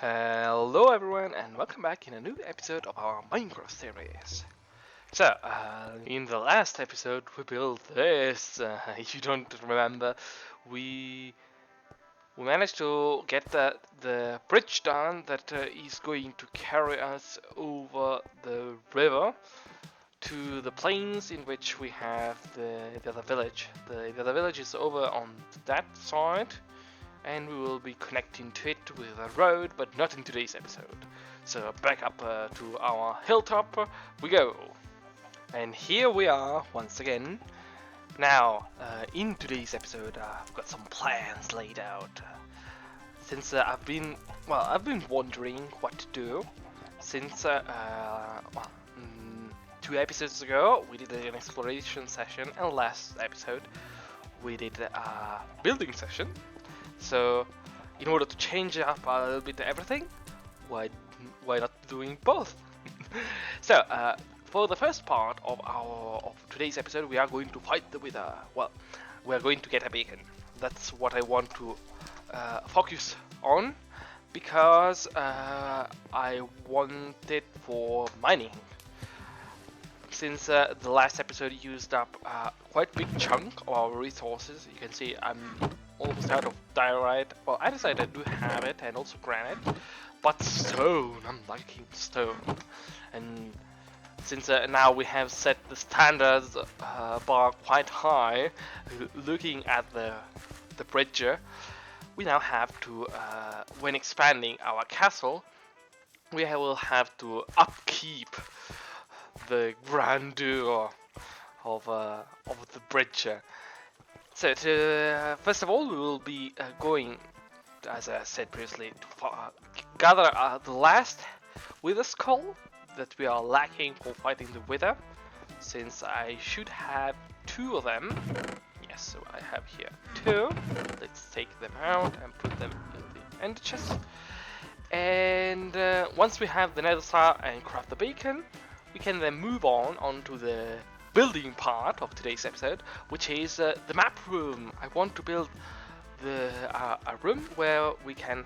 Hello everyone and welcome back in a new episode of our Minecraft series. So, in the last episode we built this, if you don't remember, we managed to get the bridge done that is going to carry us over the river to the plains in which we have the other village. The other village is over on that side, and we will be connecting to it with a road, but not in today's episode. So back up to our hilltop we go. And here we are once again. Now, in today's episode, I've got some plans laid out. Since I've been wondering what to do. Since 2 episodes ago we did an exploration session, and last episode we did a building session. So, in order to change up a little bit everything, why not doing both? So, for the first part of today's episode, we are going to fight the Wither. Well, we are going to get a beacon. That's what I want to focus on, because I want it for mining. Since the last episode used up quite a big chunk of our resources, you can see I'm almost out of diorite. Well, I decided I do have it, and also granite, but stone, I'm liking stone. And since now we have set the standards bar quite high, looking at the bridge, we now have to, when expanding our castle, we will have to upkeep the grandeur of the bridge. So, first of all, we will be going, as I said previously, to gather the last Wither skull that we are lacking for fighting the Wither, since I should have 2 of them. Yes, so I have here 2. Let's take them out and put them in the ender chest. And once we have the nether star and craft the beacon, we can then move on to the building part of today's episode, which is the map room. I want to build a room where we can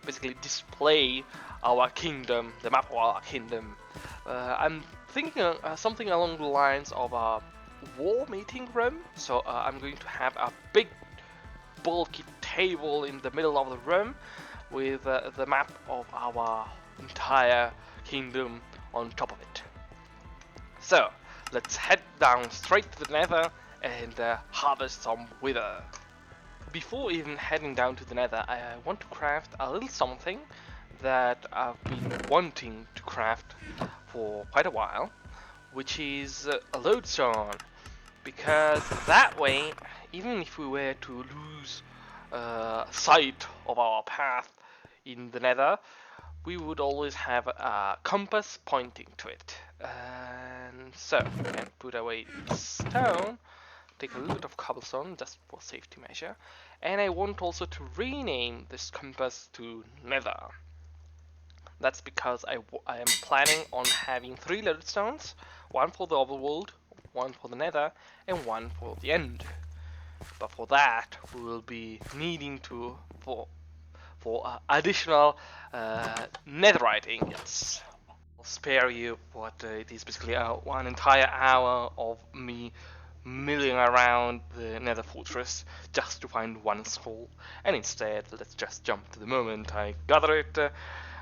basically display our kingdom, the map of our kingdom. I'm thinking something along the lines of a war meeting room. So I'm going to have a big bulky table in the middle of the room with the map of our entire kingdom on top of it. So, let's head down straight to the nether and harvest some wither. Before even heading down to the nether, I want to craft a little something that I've been wanting to craft for quite a while, which is a lodestone. Because that way, even if we were to lose sight of our path in the nether, we would always have a compass pointing to it. And so, we can put away stone, take a little bit of cobblestone just for safety measure, and I want also to rename this compass to nether. That's because I am planning on having 3 lodestones, 1 for the overworld, 1 for the nether, and 1 for the end. But for that, we will be needing to for additional netherite ingots. I'll spare you what it is basically 1 entire hour of me milling around the nether fortress just to find 1 skull, and instead let's just jump to the moment I gather it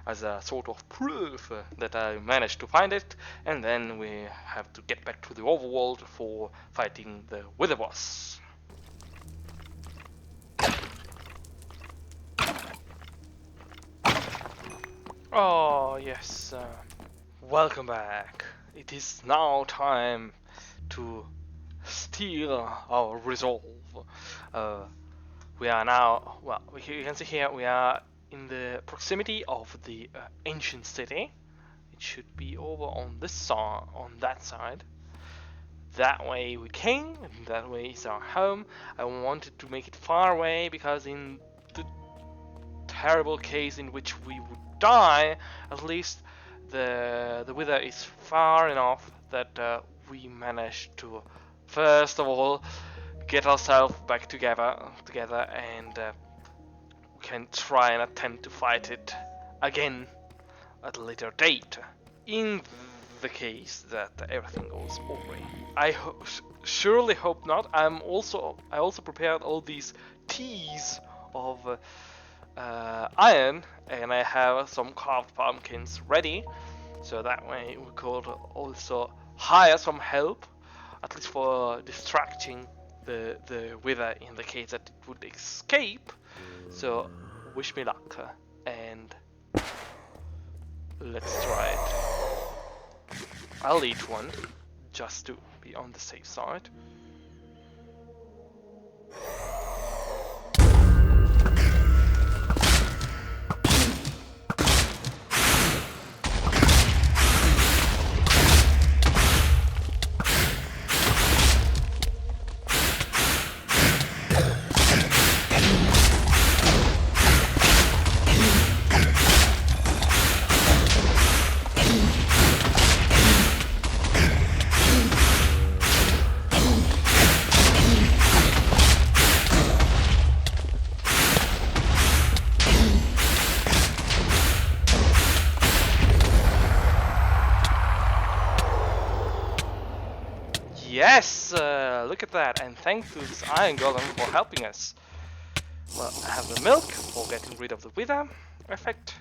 as a sort of proof that I managed to find it, and then we have to get back to the overworld for fighting the Witherboss. Oh yes, welcome back. It is now time to steal our resolve. We are now, well, you can see here we are in the proximity of the ancient city. It should be over on this side, on that side. That way we came, and that way is our home. I wanted to make it far away because in the terrible case in which we would die, at least the Wither is far enough that we managed to first of all get ourselves back together and we can try and attempt to fight it again at a later date, in the case that everything goes awry. I surely hope not. I also prepared all these teas of iron, and I have some carved pumpkins ready, so that way we could also hire some help, at least for distracting the wither in the case that it would escape. So wish me luck, and let's try it. I'll eat one, just to be on the safe side. Yes, look at that, and thanks to this iron golem for helping us. Well, I have the milk for getting rid of the wither effect,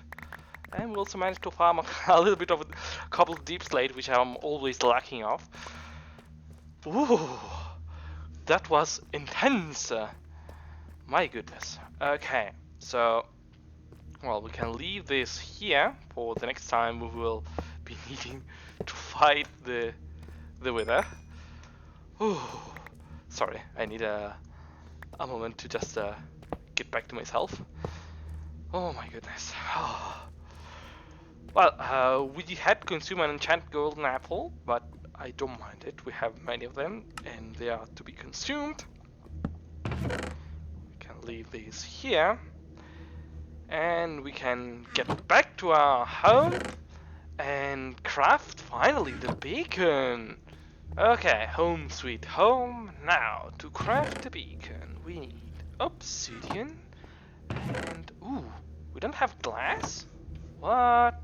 and we also managed to farm a little bit of a couple deep slate, which I'm always lacking of. Ooh, that was intense. My goodness. Okay, so well, we can leave this here for the next time we will be needing to fight the wither. Ooh, sorry, I need a moment to just get back to myself. Oh my goodness. Well, we had consumed an enchanted golden apple, but I don't mind it. We have many of them, and they are to be consumed. We can leave these here, and we can get back to our home and craft finally the beacon. Okay, home sweet home. Now, to craft a beacon, we need obsidian and... ooh, we don't have glass? What?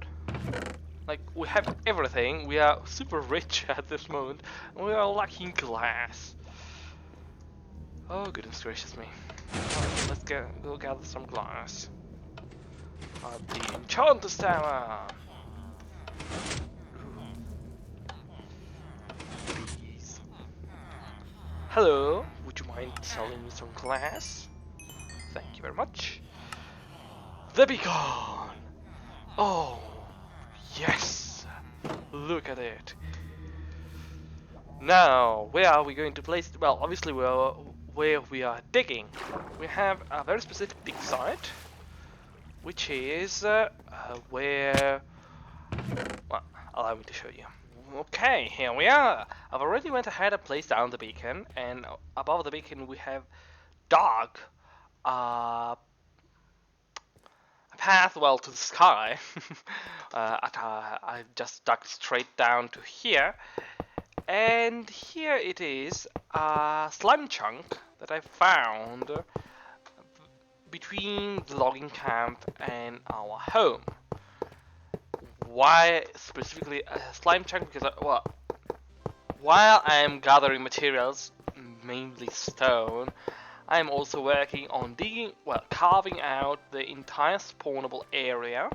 Like, we have everything. We are super rich at this moment, and we are lacking glass. Oh, goodness gracious me. Oh, let's go gather some glass. The enchanter's tower! Hello, would you mind selling me some glass? Thank you very much. The beacon! Oh, yes! Look at it. Now, where are we going to place it? Well, obviously where we are digging. We have a very specific dig site, which is where... well, allow me to show you. Okay, here we are. I've already went ahead and placed down the beacon, and above the beacon we have dug a path, well, to the sky. I just dug straight down to here, and here it is, a slime chunk that I found between the logging camp and our home. Why specifically a slime chunk? Because well, while I am gathering materials, mainly stone, I am also working on digging, well, carving out the entire spawnable area.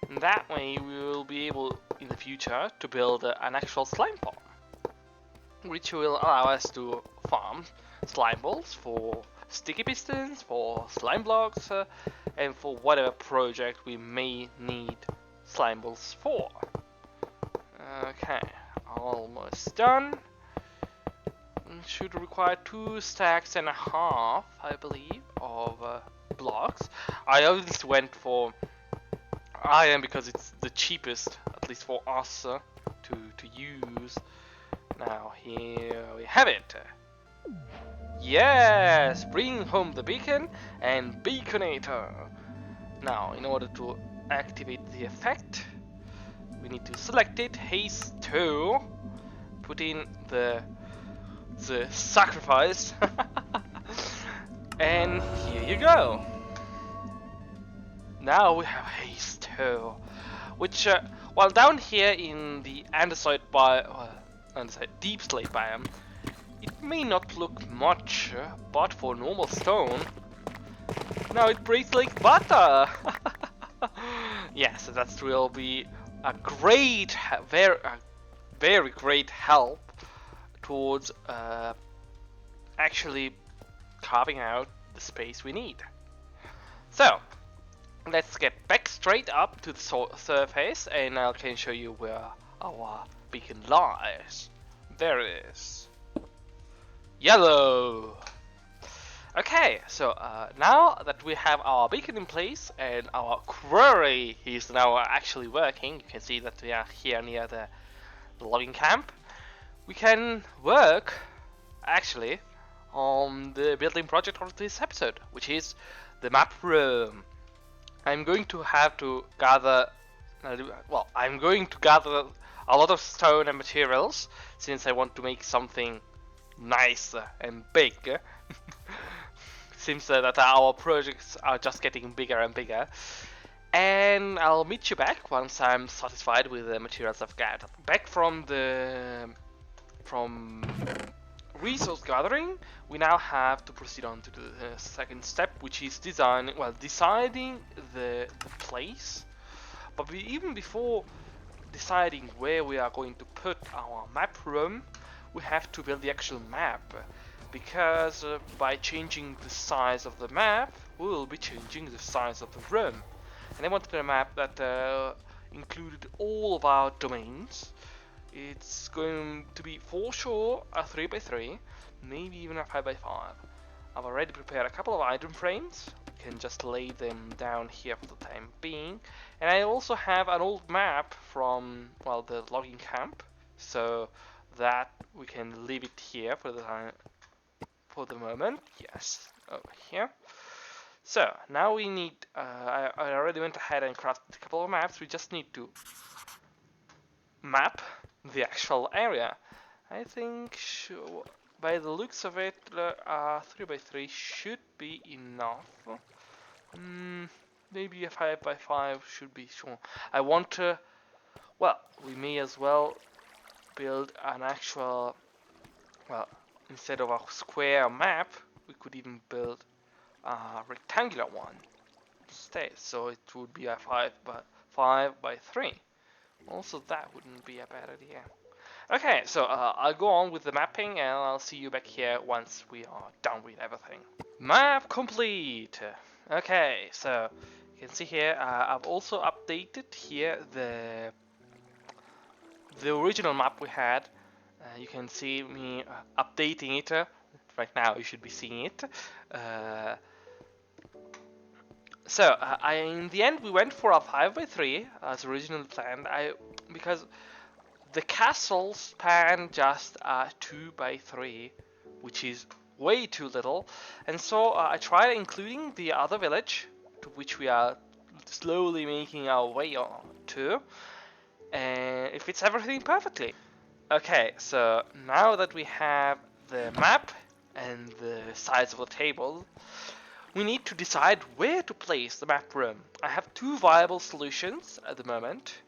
And that way we will be able in the future to build an actual slime farm, which will allow us to farm slime balls for sticky pistons, for slime blocks, and for whatever project we may need slime balls for. Okay, almost done. Should require 2.5 stacks, I believe, of blocks. I obviously went for iron because it's the cheapest, at least for us, to use. Now here we have it. Yes, bring home the beacon and beaconator. Now, in order to activate the effect, we need to select it, haste 2, put in the sacrifice, and here you go. now we have haste too, which, while down here in the andesite deep slate biome, it may not look much, but for normal stone, now it breaks like butter. Yes, that will be a great, very great help towards actually carving out the space we need. So, let's get back straight up to the surface and I can show you where our beacon lies. There it is. Yellow! Okay, so now that we have our beacon in place and our quarry is now actually working, you can see that we are here near the logging camp, we can work actually on the building project of this episode, which is the map room. I'm going to have to gather, I'm going to gather a lot of stone and materials since I want to make something nice and big. Seems that our projects are just getting bigger and bigger. And I'll meet you back once I'm satisfied with the materials I've gathered. Back from resource gathering, we now have to proceed on to the second step, which is deciding the place. But even before deciding where we are going to put our map room, we have to build the actual map, because by changing the size of the map, we will be changing the size of the room. And I wanted a map that included all of our domains. It's going to be for sure a 3x3, maybe even a 5x5. I've already prepared a couple of item frames. You can just lay them down here for the time being. And I also have an old map from, well, the logging camp, so that we can leave it here for the moment. Yes, over here. So now we need, I already went ahead and crafted a couple of maps. We just need to map the actual area. I think by the looks of it, 3x3 should be enough. Maybe a 5x5 should be sure. I want to, well, we may as well build an actual, well, instead of a square map, we could even build a rectangular one instead. So it would be a 5x3. Also, that wouldn't be a bad idea. Okay, so I'll go on with the mapping and I'll see you back here once we are done with everything. Map complete! Okay, so you can see here, I've also updated here the original map we had. You can see me updating it. Right now you should be seeing it. So in the end we went for a 5x3 as originally planned. Because the castle span just a 2x3, which is way too little, and so I tried including the other village, to which we are slowly making our way on to, and it fits everything perfectly. Okay, so now that we have the map and the size of the table, we need to decide where to place the map room. I have two viable solutions at the moment.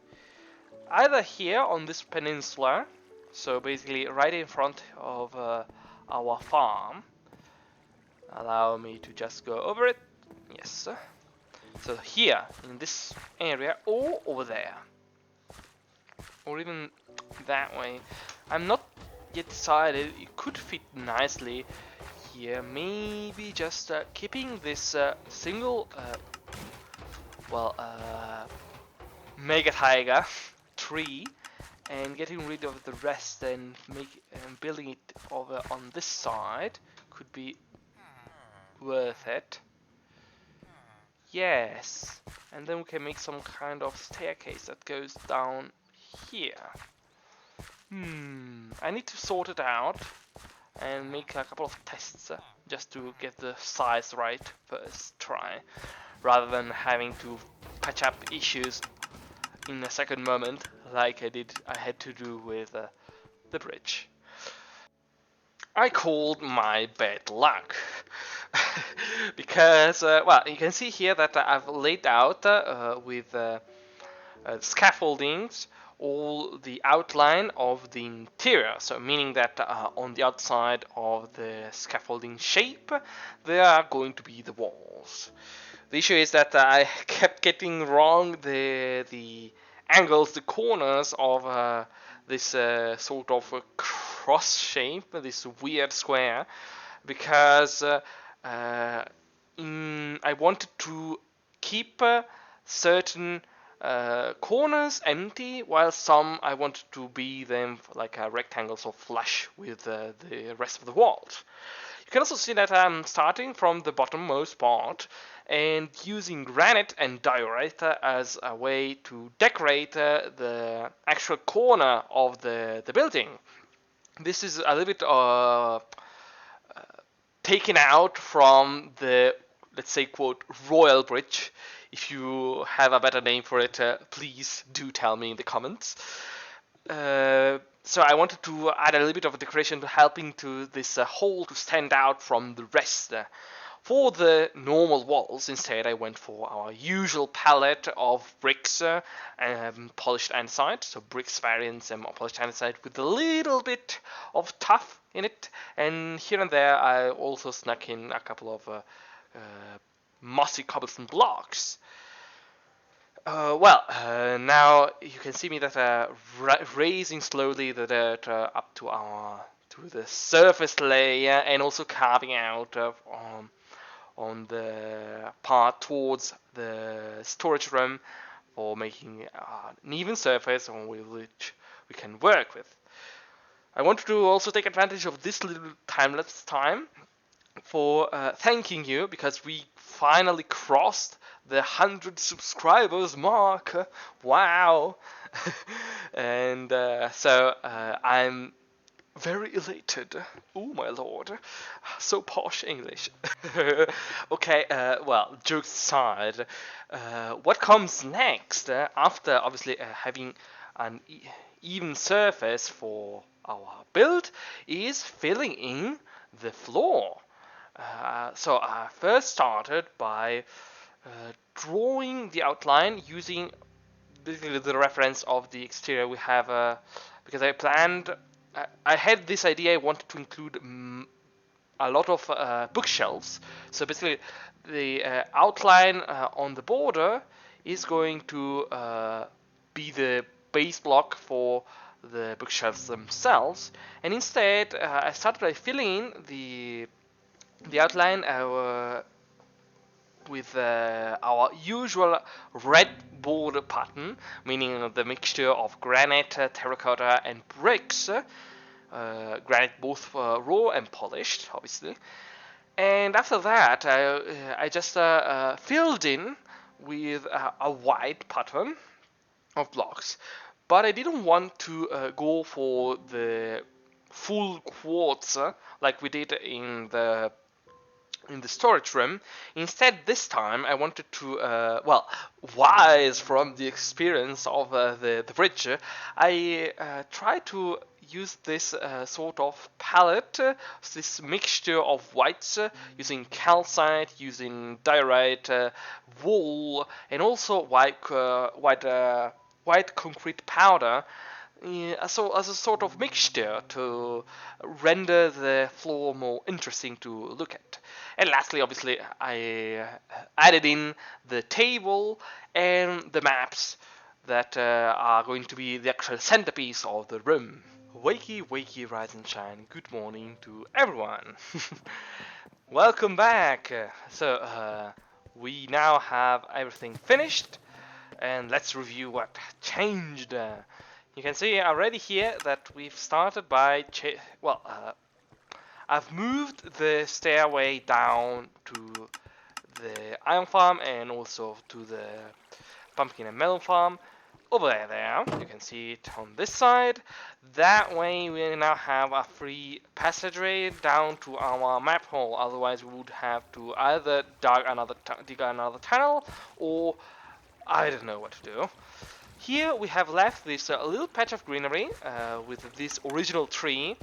Either here on this peninsula, so basically right in front of our farm. Allow me to just go over it. Yes. So here, in this area, or over there. Or even that way. I'm not yet decided. It could fit nicely here. Maybe just keeping this single, mega tiger tree and getting rid of the rest and building it over on this side could be worth it. Yes, and then we can make some kind of staircase that goes down here. I need to sort it out and make a couple of tests just to get the size right first try, rather than having to patch up issues in a second moment like I had to do with the bridge. I called my bad luck. because well, you can see here that I've laid out with scaffoldings all the outline of the interior, so meaning that on the outside of the scaffolding shape there are going to be the walls. The issue is that I kept getting wrong the angles, the corners of this sort of cross shape, this weird square, because I wanted to keep certain corners empty, while some I wanted to be them like rectangles or flush with the rest of the walls. You can also see that I'm starting from the bottommost part and using granite and diorite as a way to decorate the actual corner of the building. This is a little bit taken out from the, let's say, quote, royal bridge. If you have a better name for it, please do tell me in the comments. So I wanted to add a little bit of a decoration to helping to this hole to stand out from the rest. For the normal walls, instead, I went for our usual palette of bricks, polished andesite, so bricks variants and polished andesite with a little bit of tuff in it, and here and there I also snuck in a couple of mossy cobblestone blocks. Now you can see me that raising slowly the dirt up to the surface layer, and also carving out on the part towards the storage room for making an even surface on which we can work with. I wanted to also take advantage of this little time-lapse time for thanking you, because we finally crossed the 100 subscribers mark. Wow. And so I'm very elated. Oh my lord, so posh English. Okay, well, jokes aside, what comes next after obviously having an even surface for our build is filling in the floor. So I first started by drawing the outline using basically the reference of the exterior we have, because I had this idea. I wanted to include a lot of bookshelves. So basically, the outline on the border is going to be the base block for the bookshelves themselves, and instead I started by filling in the outline with our usual red border pattern, meaning the mixture of granite, terracotta, and bricks. Granite both raw and polished, obviously. And after that, I just filled in with a white pattern of blocks. But I didn't want to go for the full quartz like we did in the storage room. Instead, this time I wanted to, wise from the experience of the bridge, I tried to use this sort of palette, this mixture of whites, using calcite, using diorite, wool, and also white concrete powder. So as a sort of mixture to render the floor more interesting to look at. And lastly, obviously, I added in the table and the maps that are going to be the actual centerpiece of the room. Wakey, wakey, rise and shine. Good morning to everyone. Welcome back. So we now have everything finished, and let's review what changed. You can see already here that we've started by I've moved the stairway down to the iron farm and also to the pumpkin and melon farm. Over there, you can see it on this side. That way we now have a free passageway down to our map hole. Otherwise we would have to either dig another tunnel, or I don't know what to do. Here we have left this little patch of greenery with this original tree.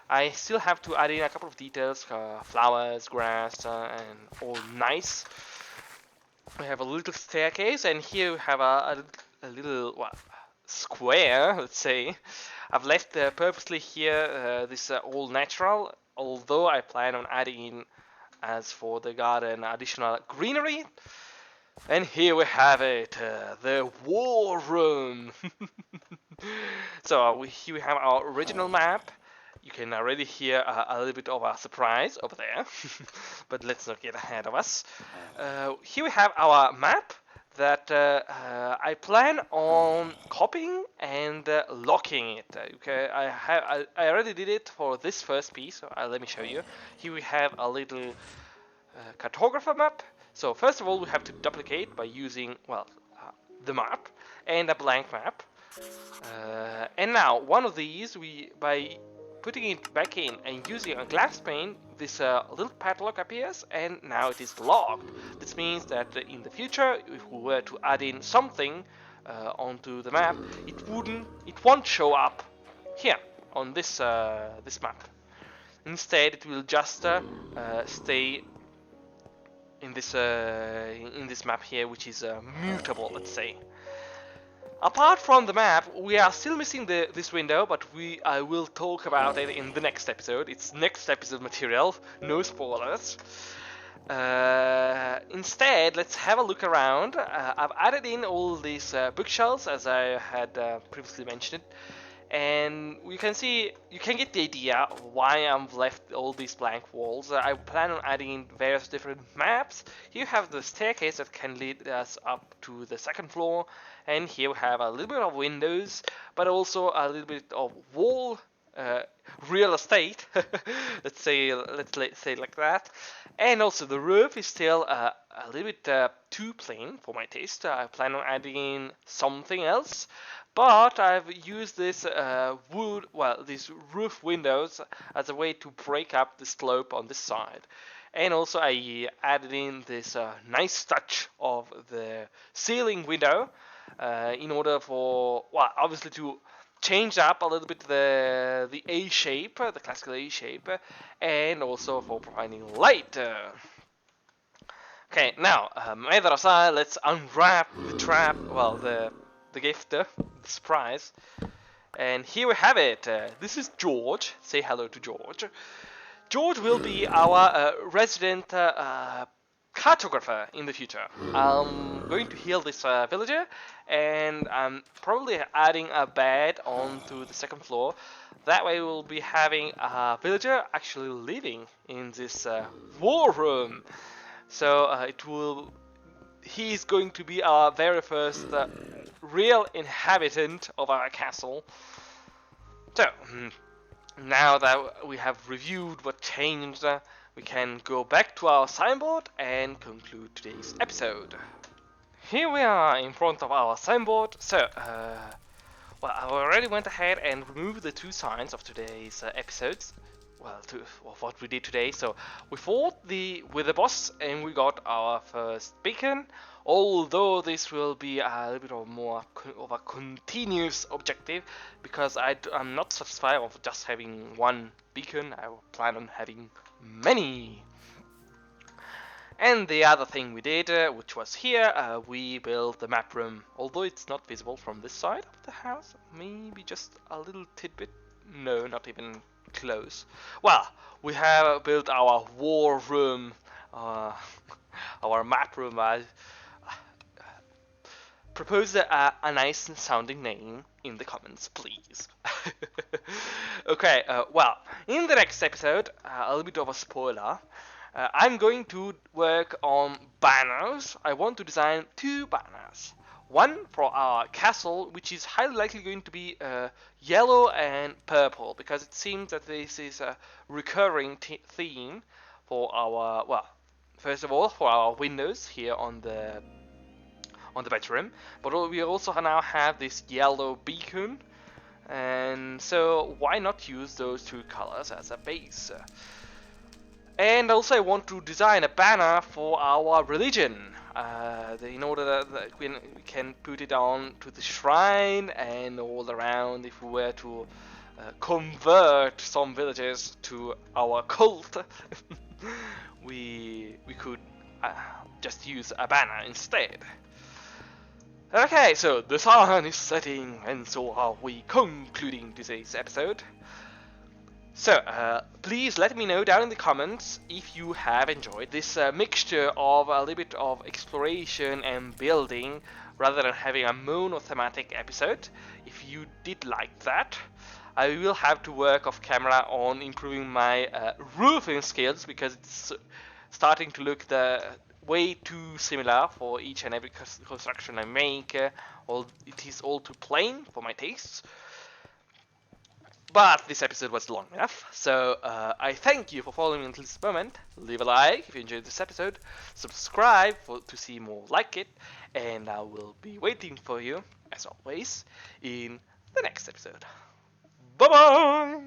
I still have to add in a couple of details, flowers, grass, and all nice. We have a little staircase, and here we have a little square, let's say. I've left purposely here this all natural, although I plan on adding in, as for the garden, additional greenery. And here we have it, the war room. So here we have our original map. You can already hear a little bit of a surprise over there, but let's not get ahead of us. Here we have our map that I plan on copying and locking it. Okay, I already did it for this first piece. So let me show you. Here we have a little cartographer map. So first of all, we have to duplicate by using the map and a blank map. And now one of these, by putting it back in and using a glass pane, this little padlock appears, and now it is locked. This means that in the future, if we were to add in something onto the map, it won't show up here on this map. Instead, it will just stay in this map here, which is mutable, let's say. Apart from the map, we are still missing this window, but I will talk about it in the next episode. It's next episode material, no spoilers. Instead, let's have a look around. I've added in all these bookshelves, as I had previously mentioned. And you can get the idea why I've left all these blank walls. I plan on adding in various different maps. Here you have the staircase that can lead us up to the second floor, and here we have a little bit of windows, but also a little bit of wall real estate. let's say like that. And also the roof is still a little bit too plain for my taste. I plan on adding in something else. But I've used this these roof windows as a way to break up the slope on this side. And also I added in this nice touch of the ceiling window in order for, obviously to change up a little bit the A shape, the classical A shape, and also for providing light. Okay, now, either aside, let's unwrap the trap, the gift, the surprise. And here we have it. This is George. Say hello to George. George will be our resident cartographer in the future. I'm going to heal this villager, and I'm probably adding a bed onto the second floor. That way we'll be having a villager actually living in this war room. So he's going to be our very first real inhabitant of our castle. So, now that we have reviewed what changed, we can go back to our signboard and conclude today's episode. Here we are in front of our signboard. So, I already went ahead and removed the 2 signs of today's episodes. Of what we did today. So we fought the Witherboss and we got our first beacon. Although this will be a little bit more of a continuous objective, because I'm not satisfied of just having 1 beacon. I plan on having many. And the other thing we did, which was here, we built the map room. Although it's not visible from this side of the house, maybe just a little tidbit. No, not even close. Well, we have built our war room, our map room. Propose a nice sounding name in the comments, please. Okay, in the next episode, a little bit of a spoiler. I'm going to work on banners. I want to design 2 banners. One for our castle, which is highly likely going to be yellow and purple, because it seems that this is a recurring theme for our, first of all, for our windows here on the bedroom, but we also now have this yellow beacon, and so why not use those 2 colors as a base? And also I want to design a banner for our religion, in order that we can put it on to the shrine and all around if we were to convert some villages to our cult, we could just use a banner instead. Okay, so the sun is setting, and so are we concluding today's episode. So, please let me know down in the comments if you have enjoyed this mixture of a little bit of exploration and building rather than having a monothematic episode. If you did like that, I will have to work off camera on improving my roofing skills because it's starting to look way too similar for each and every construction I make. It is all too plain for my tastes. But this episode was long enough, so I thank you for following until this moment. Leave a like if you enjoyed this episode, subscribe to see more like it, and I will be waiting for you, as always, in the next episode. Bye bye!